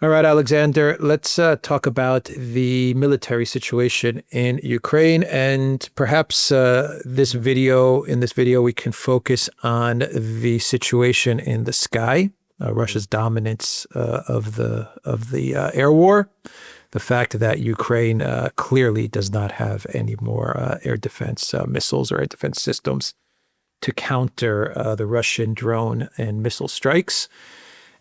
All right, Alexander, let's talk about the military situation in Ukraine. And perhaps in this video, we can focus on the situation in the sky, Russia's dominance of the air war, the fact that Ukraine clearly does not have any more air defense missiles or air defense systems to counter the Russian drone and missile strikes.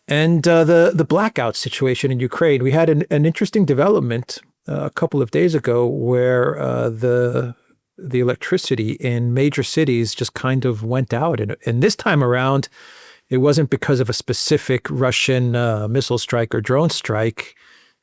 And the blackout situation in Ukraine. We had an interesting development a couple of days ago where the electricity in major cities just kind of went out. And this time around, it wasn't because of a specific Russian missile strike or drone strike.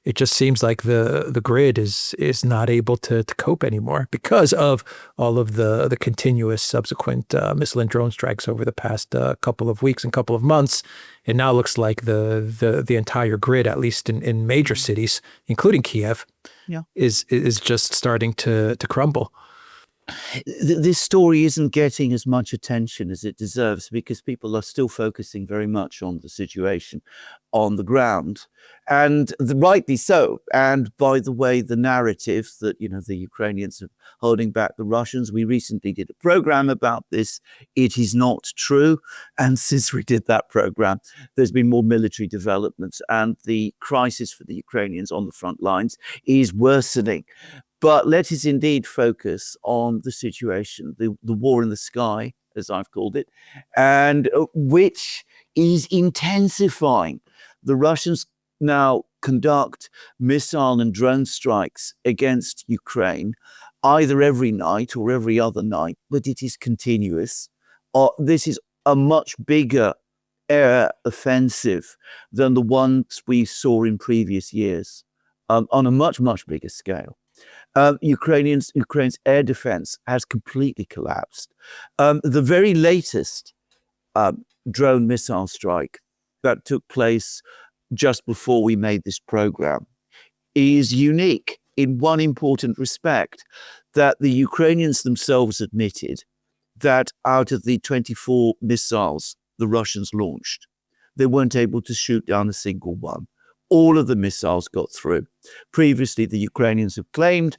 It just seems like the grid is not able to cope anymore because of all of the continuous subsequent missile and drone strikes over the past couple of weeks and couple of months. It now looks like the entire grid, at least in major cities, including Kiev, is just starting to crumble. This story isn't getting as much attention as it deserves because people are still focusing very much on the situation on the ground, and rightly so. And by the way, the narrative that the Ukrainians are holding back the Russians, we recently did a program about this. It is not true, and since we did that program, there's been more military developments, and the crisis for the Ukrainians on the front lines is worsening. But let us indeed focus on the situation, the war in the sky, as I've called it, and which is intensifying. The Russians now conduct missile and drone strikes against Ukraine, either every night or every other night, but it is continuous. This is a much bigger air offensive than the ones we saw in previous years, on a much, much bigger scale. Ukraine's air defense has completely collapsed. The very latest drone missile strike that took place just before we made this program is unique in one important respect, that the Ukrainians themselves admitted that out of the 24 missiles the Russians launched, they weren't able to shoot down a single one. All of the missiles got through. Previously, the Ukrainians have claimed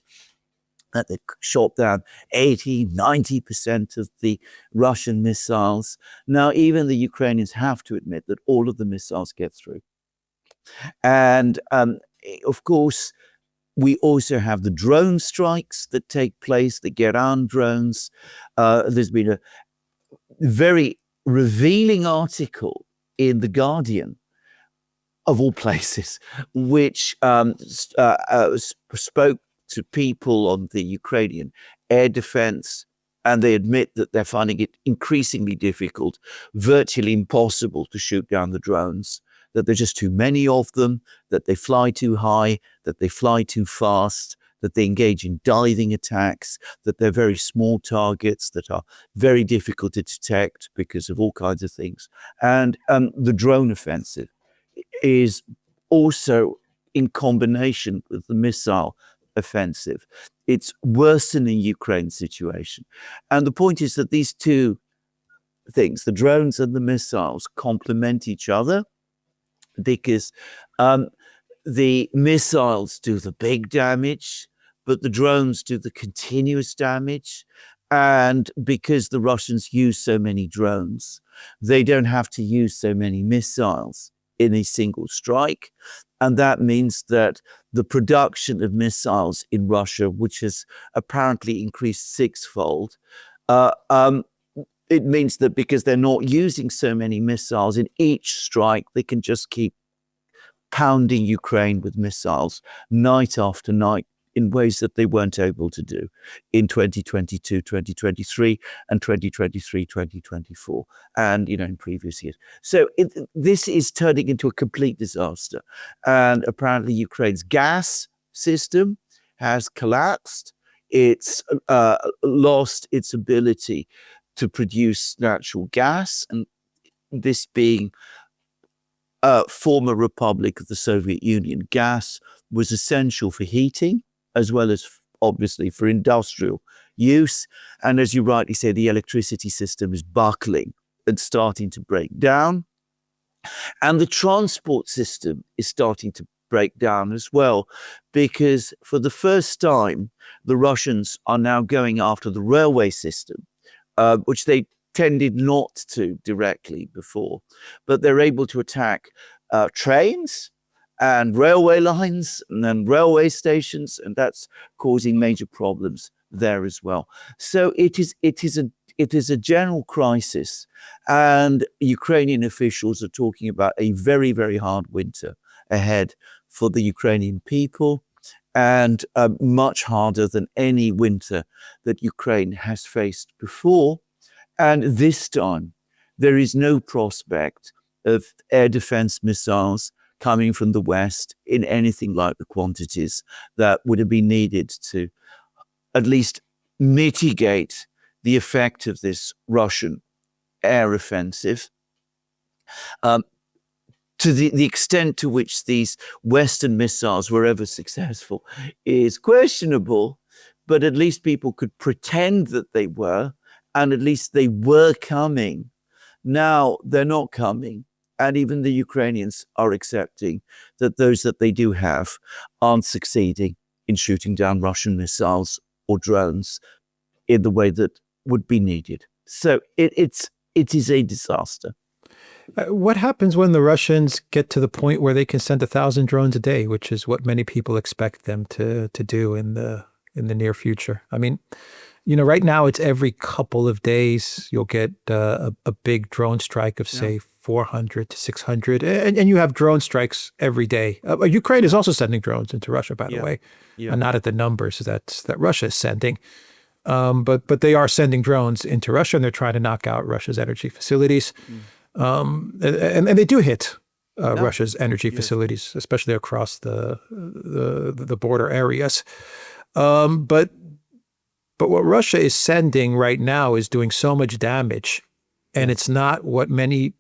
that they've shot down 80, 90% of the Russian missiles. Now, even the Ukrainians have to admit that all of the missiles get through. And of course, we also have the drone strikes that take place, the Geran drones. There's been a very revealing article in The Guardian, of all places, which spoke to people on the Ukrainian air defense, and they admit that they're finding it increasingly difficult, virtually impossible to shoot down the drones, that there's just too many of them, that they fly too high, that they fly too fast, that they engage in diving attacks, that they're very small targets that are very difficult to detect because of all kinds of things. And the drone offensive is also in combination with the missile offensive. It's worsening Ukraine's situation. And the point is that these two things, the drones and the missiles, complement each other, because the missiles do the big damage, but the drones do the continuous damage. And because the Russians use so many drones, they don't have to use so many missiles in a single strike. And that means that the production of missiles in Russia, which has apparently increased sixfold, it means that because they're not using so many missiles in each strike, they can just keep pounding Ukraine with missiles night after night in ways that they weren't able to do in 2022, 2023, and 2023, 2024, and in previous years. So this is turning into a complete disaster. And apparently Ukraine's gas system has collapsed. It's lost its ability to produce natural gas, and this being a former republic of the Soviet Union, gas was essential for heating, as well as obviously for industrial use. And as you rightly say, the electricity system is buckling and starting to break down. And the transport system is starting to break down as well, because for the first time, the Russians are now going after the railway system, which they tended not to directly before, but they're able to attack trains and railway lines and then railway stations, and that's causing major problems there as well. So it is a general crisis, and Ukrainian officials are talking about a very, very hard winter ahead for the Ukrainian people, and much harder than any winter that Ukraine has faced before. And this time, there is no prospect of air defense missiles coming from the West in anything like the quantities that would have been needed to at least mitigate the effect of this Russian air offensive. To the extent to which these Western missiles were ever successful is questionable, but at least people could pretend that they were, and at least they were coming. Now they're not coming, and even the Ukrainians are accepting that those that they do have aren't succeeding in shooting down Russian missiles or drones in the way that would be needed. So it is a disaster. What happens when the Russians get to the point where they can send 1,000 drones a day, which is what many people expect them to do in the near future? I mean, right now it's every couple of days you'll get a big drone strike of, say, 400 to 600, and you have drone strikes every day. Ukraine is also sending drones into Russia, by the way, and not at the numbers that Russia is sending. But they are sending drones into Russia, and they're trying to knock out Russia's energy facilities. And they do hit Russia's energy facilities, especially across the border areas. But what Russia is sending right now is doing so much damage, and it's not what many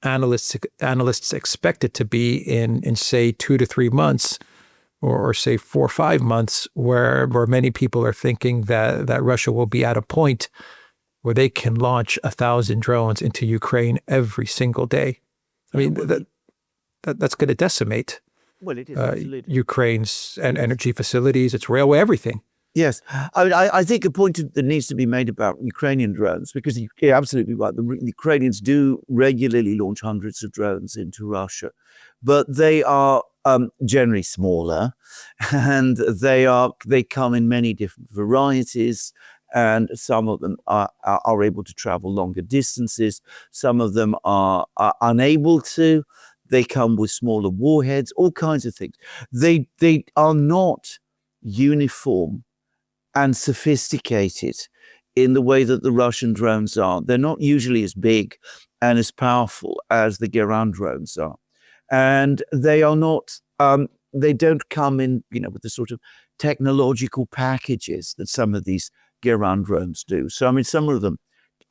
analysts expect it to be in say 2 to 3 months, or say 4 or 5 months, where many people are thinking that Russia will be at a point where they can launch 1,000 drones into Ukraine every single day. I mean, that's going to decimate Ukraine's energy facilities, its railway, everything. Yes. I think a point that needs to be made about Ukrainian drones, because you're absolutely right. The Ukrainians do regularly launch hundreds of drones into Russia, but they are generally smaller, and they come in many different varieties. And some of them are able to travel longer distances. Some of them are unable to. They come with smaller warheads, all kinds of things. They are not uniform and sophisticated in the way that the Russian drones are. They're not usually as big and as powerful as the Duran drones are. And they are not, they don't come in, with the sort of technological packages that some of these Duran drones do. So, I mean, some of them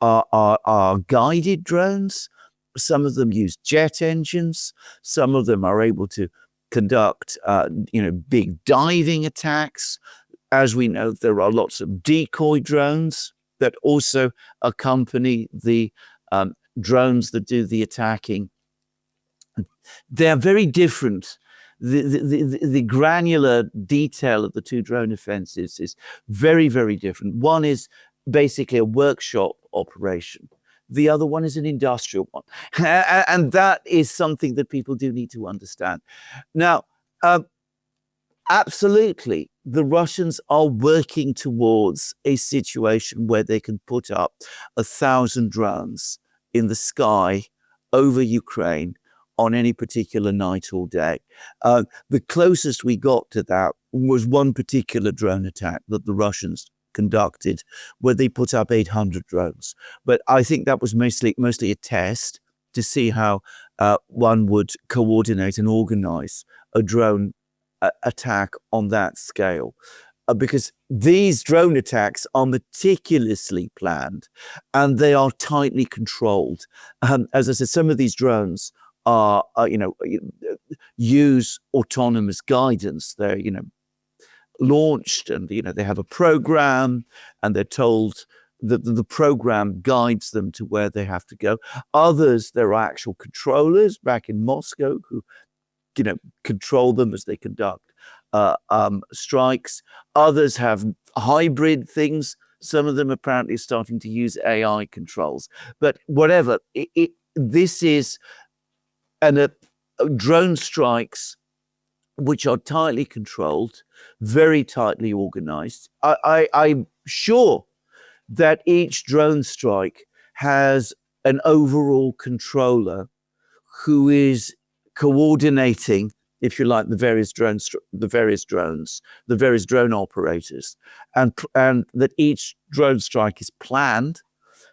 are guided drones. Some of them use jet engines. Some of them are able to conduct, big diving attacks. As we know, there are lots of decoy drones that also accompany the drones that do the attacking. They're very different. The granular detail of the two drone offensives is very, very different. One is basically a workshop operation. The other one is an industrial one. And that is something that people do need to understand. Now, absolutely, the Russians are working towards a situation where they can put up 1,000 drones in the sky over Ukraine on any particular night or day. The closest we got to that was one particular drone attack that the Russians conducted, where they put up 800 drones. But I think that was mostly a test to see how one would coordinate and organize a drone attack on that scale. Because these drone attacks are meticulously planned and they are tightly controlled. As I said, some of these drones use autonomous guidance. They're, launched, and they have a program, and they're told the program guides them to where they have to go. Others, there are actual controllers back in Moscow who, control them as they conduct strikes. Others have hybrid things. Some of them apparently starting to use AI controls. But whatever, this is drone strikes which are tightly controlled, very tightly organized. I'm sure that each drone strike has an overall controller who is coordinating, if you like, the various drone operators, and that each drone strike is planned.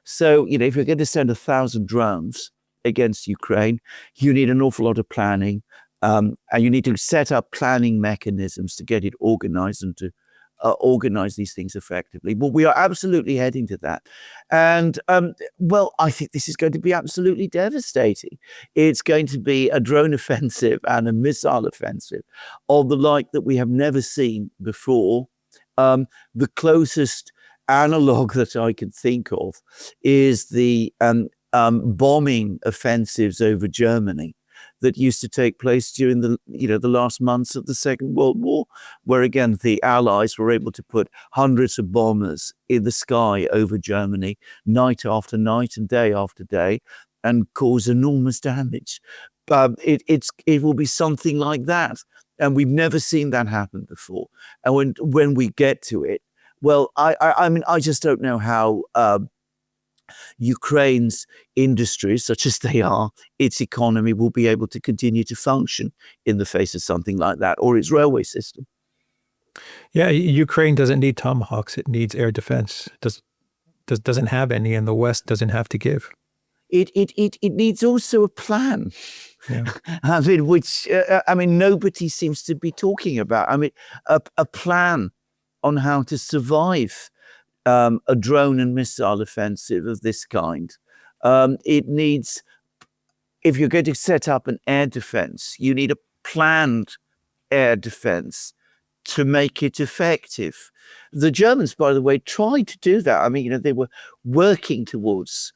So, if you're going to send 1,000 drones against Ukraine, you need an awful lot of planning, and you need to set up planning mechanisms to get it organized and to organize these things effectively. But we are absolutely heading to that. And, well, I think this is going to be absolutely devastating. It's going to be a drone offensive and a missile offensive of the like that we have never seen before. The closest analog that I can think of is the bombing offensives over Germany that used to take place during the last months of the Second World War, where again the Allies were able to put hundreds of bombers in the sky over Germany night after night and day after day, and cause enormous damage. It will be something like that, and we've never seen that happen before. And when we get to it, well, I mean, I just don't know how Ukraine's industries, such as they are, its economy will be able to continue to function in the face of something like that, or its railway system. Yeah, Ukraine doesn't need Tomahawks; it needs air defense. Doesn't have any, and the West doesn't have to give. It needs also a plan. Yeah. I mean, which nobody seems to be talking about. I mean, a plan on how to survive a drone and missile offensive of this kind. It needs, if you're going to set up an air defense, you need a planned air defense to make it effective. The Germans, by the way, tried to do that. I mean, they were working towards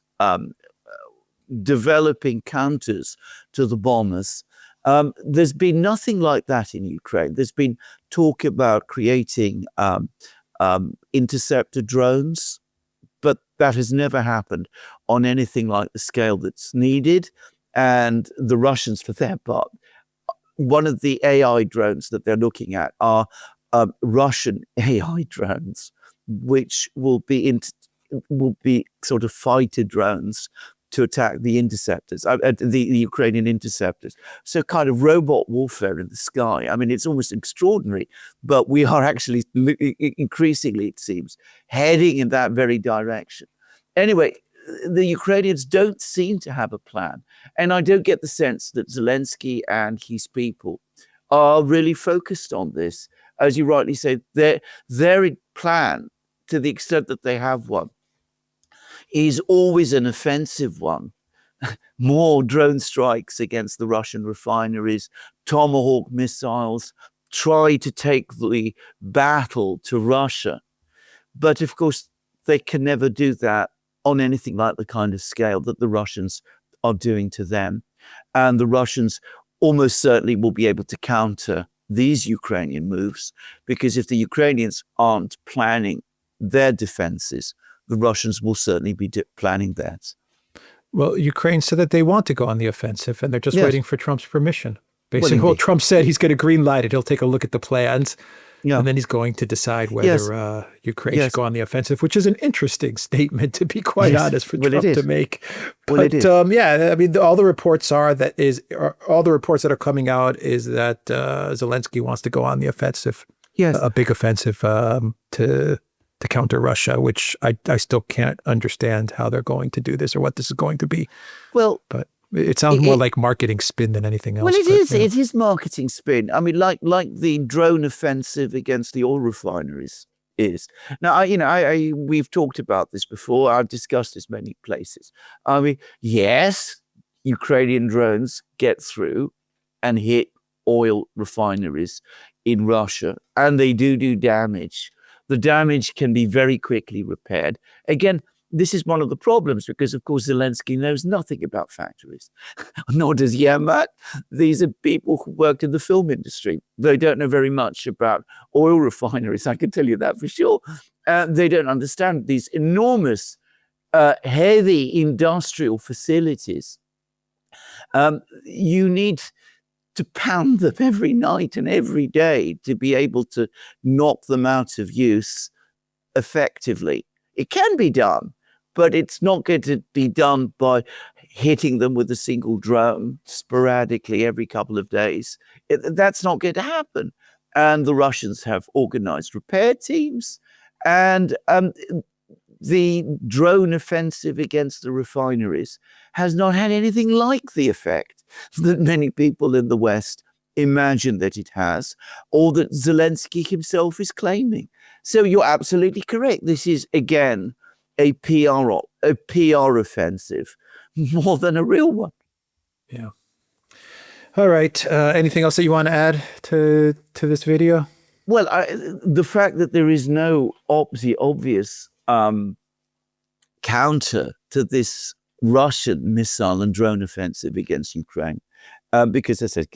developing counters to the bombers. There's been nothing like that in Ukraine. There's been talk about creating interceptor drones, but that has never happened on anything like the scale that's needed. And the Russians, for their part, one of the AI drones that they're looking at are Russian AI drones, which will be sort of fighter drones to attack the interceptors, the Ukrainian interceptors. So kind of robot warfare in the sky. I mean, it's almost extraordinary, but we are actually increasingly, it seems, heading in that very direction. Anyway, the Ukrainians don't seem to have a plan. And I don't get the sense that Zelensky and his people are really focused on this. As you rightly say, their plan, to the extent that they have one, is always an offensive one. More drone strikes against the Russian refineries, Tomahawk missiles, try to take the battle to Russia. But of course, they can never do that on anything like the kind of scale that the Russians are doing to them. And the Russians almost certainly will be able to counter these Ukrainian moves, because if the Ukrainians aren't planning their defenses, the Russians will certainly be planning theirs. Well, Ukraine said that they want to go on the offensive, and they're just waiting for Trump's permission. Basically, Well, Trump said he's going to green light it. He'll take a look at the plans, Yeah. and then he's going to decide whether Ukraine should go on the offensive, which is an interesting statement, to be quite honest, for Trump to make. But yeah, I mean, all the reports that are coming out is that Zelensky wants to go on the offensive, a big offensive to counter Russia, which I still can't understand how they're going to do this or what this is going to be. Well, but it sounds more like marketing spin than anything else. Well, it is. It is marketing spin. I mean, like the drone offensive against the oil refineries is. Now, we've talked about this before. I've discussed this many places. I mean, yes, Ukrainian drones get through and hit oil refineries in Russia, and they do damage. The damage can be very quickly repaired. Again, this is one of the problems because, of course, Zelensky knows nothing about factories, nor does Yermak. These are people who worked in the film industry. They don't know very much about oil refineries, I can tell you that for sure. They don't understand these enormous, heavy industrial facilities. You need to pound them every night and every day to be able to knock them out of use effectively. It can be done, but it's not going to be done by hitting them with a single drone sporadically every couple of days. That's not going to happen. And the Russians have organized repair teams, and the drone offensive against the refineries has not had anything like the effect that many people in the West imagine that it has, or that Zelensky himself is claiming. So you're absolutely correct. This is, again, a PR offensive more than a real one. Yeah. All right. Anything else that you want to add to this video? Well, the fact that there is no obvious counter to this Russian missile and drone offensive against Ukraine, because as I said,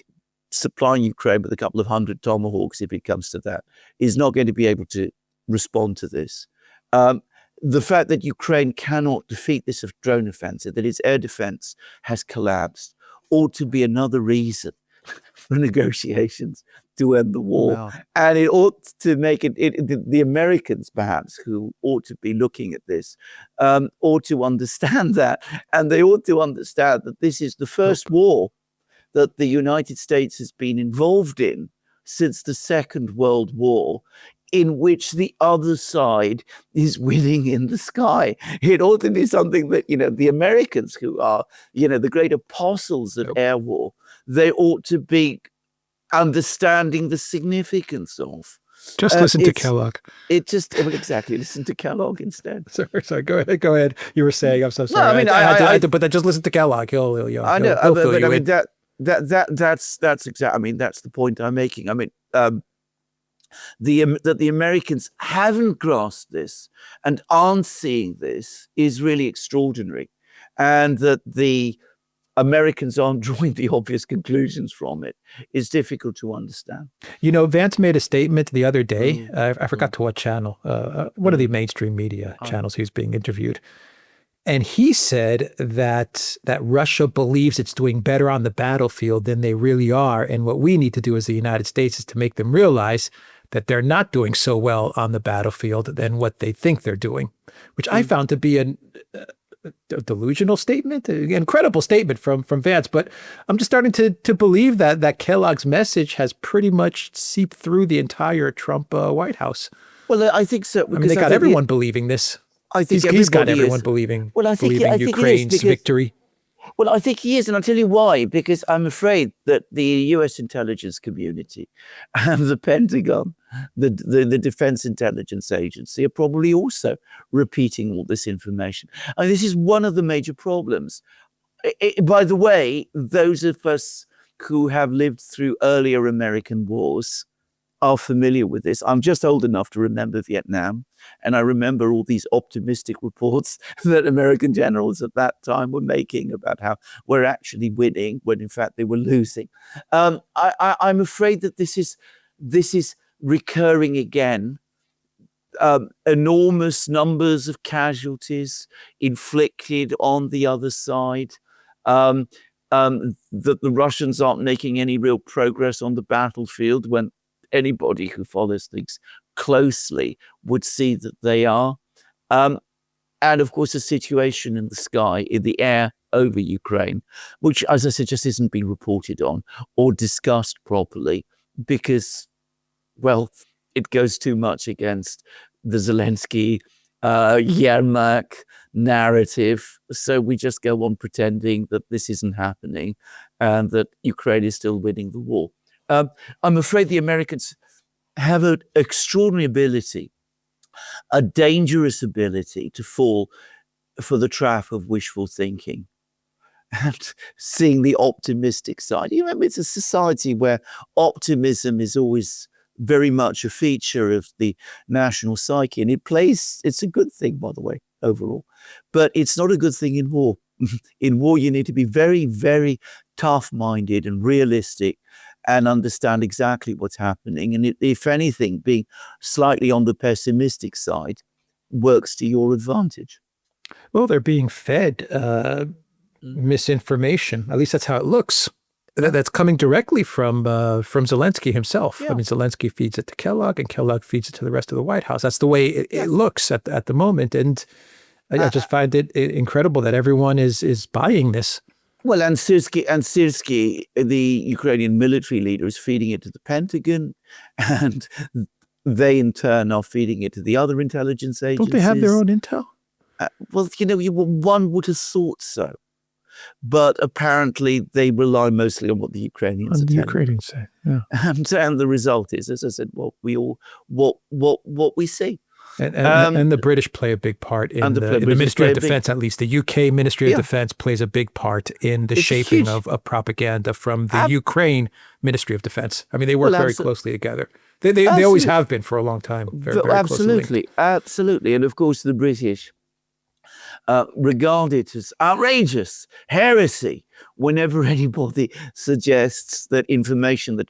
supplying Ukraine with a couple of 100 Tomahawks, if it comes to that, is not going to be able to respond to this. The fact that Ukraine cannot defeat this drone offensive, that its air defense has collapsed, ought to be another reason for negotiations to end the war. Wow. And it ought to make the Americans, perhaps, who ought to be looking at this, ought to understand that. And they ought to understand that this is the first war that the United States has been involved in since the Second World War, in which the other side is winning in the sky. It ought to be something that, the Americans, who are, the great apostles of air war, they ought to be understanding the significance of. Just listen to Kellogg. Exactly. Listen to Kellogg instead. Sorry. Go ahead. You were saying. I'm so sorry. No, I mean, I had to put that. Just listen to Kellogg. I know, he'll but fill you I mean in. that's exactly. I mean, that's the point I'm making. I mean, that the Americans haven't grasped this and aren't seeing this is really extraordinary, and that the Americans aren't drawing the obvious conclusions from it is difficult to understand. Vance made a statement the other day. I forgot to what channel. One of the mainstream media channels. He was being interviewed, and he said that Russia believes it's doing better on the battlefield than they really are, and what we need to do as the United States is to make them realize that they're not doing so well on the battlefield than what they think they're doing, which I found to be a delusional statement, an incredible statement from Vance. But I'm just starting to believe that Kellogg's message has pretty much seeped through the entire Trump White House. Well, I think so. I mean, they got everyone believing this. I think he's got everyone believing. Well, I think Ukraine's victory. Well, I think he is, and I'll tell you why. Because I'm afraid that the U.S. intelligence community and the Pentagon, the Defense Intelligence Agency, are probably also repeating all this information. And this is one of the major problems. By the way, those of us who have lived through earlier American wars are familiar with this. I'm just old enough to remember Vietnam, and I remember all these optimistic reports that American generals at that time were making about how we're actually winning when in fact they were losing. I'm afraid that this is recurring again. Enormous numbers of casualties inflicted on the other side. That the Russians aren't making any real progress on the battlefield when anybody who follows things closely would see that they are. And of course, the situation in the sky, in the air over Ukraine, which, as I said, just isn't being reported on or discussed properly because, well, it goes too much against the Zelensky, Yermak narrative. So we just go on pretending that this isn't happening and that Ukraine is still winning the war. I'm afraid the Americans have an extraordinary ability, a dangerous ability to fall for the trap of wishful thinking and seeing the optimistic side. You remember, it's a society where optimism is always very much a feature of the national psyche. And it's a good thing, by the way, overall. But it's not a good thing in war. In war, you need to be very, very tough-minded and realistic and understand exactly what's happening. And if anything, being slightly on the pessimistic side works to your advantage. Well, they're being fed misinformation. At least that's how it looks. That's coming directly from Zelensky himself. Yeah. I mean, Zelensky feeds it to Kellogg, and Kellogg feeds it to the rest of the White House. That's the way it looks at the moment. And I just find it incredible that everyone is buying this. Well, and Syrsky, the Ukrainian military leader, is feeding it to the Pentagon, and they in turn are feeding it to the other intelligence agencies. Don't they have their own intel? Well, one would have thought so, but apparently they rely mostly on what the Ukrainians say. Yeah. And the result is, as I said, what we see. And the British play a big part in the Ministry of Defense, at least. The UK Ministry of Defense plays a big part in the shaping of propaganda from the Ukraine Ministry of Defense. I mean, they work very closely together. They always have been for a long time. Very absolutely, absolutely. And of course, the British regard it as outrageous heresy whenever anybody suggests that information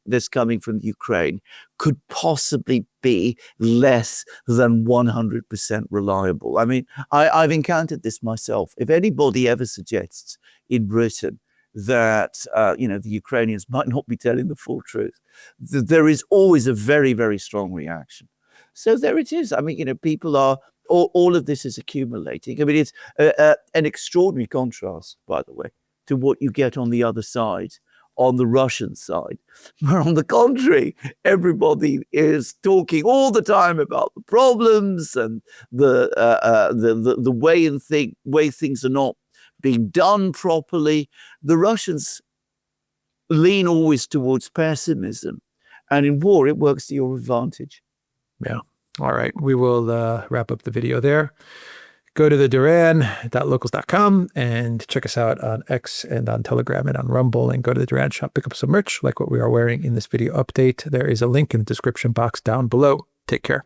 that's coming from Ukraine could possibly be less than 100% reliable. I mean, I've encountered this myself. If anybody ever suggests in Britain that the Ukrainians might not be telling the full truth, there is always a very, very strong reaction. So there it is. I mean, people are. All of this is accumulating. I mean, it's an extraordinary contrast, by the way, to what you get on the other side, on the Russian side, where on the contrary, everybody is talking all the time about the problems and the way things are not being done properly. The Russians lean always towards pessimism, and in war, it works to your advantage. Yeah. All right, we will wrap up the video there. Go to the Duran.locals.com and check us out on X and on Telegram and on Rumble, and go to the Duran shop, pick up some merch like what we are wearing in this video update. There is a link in the description box down below. Take care.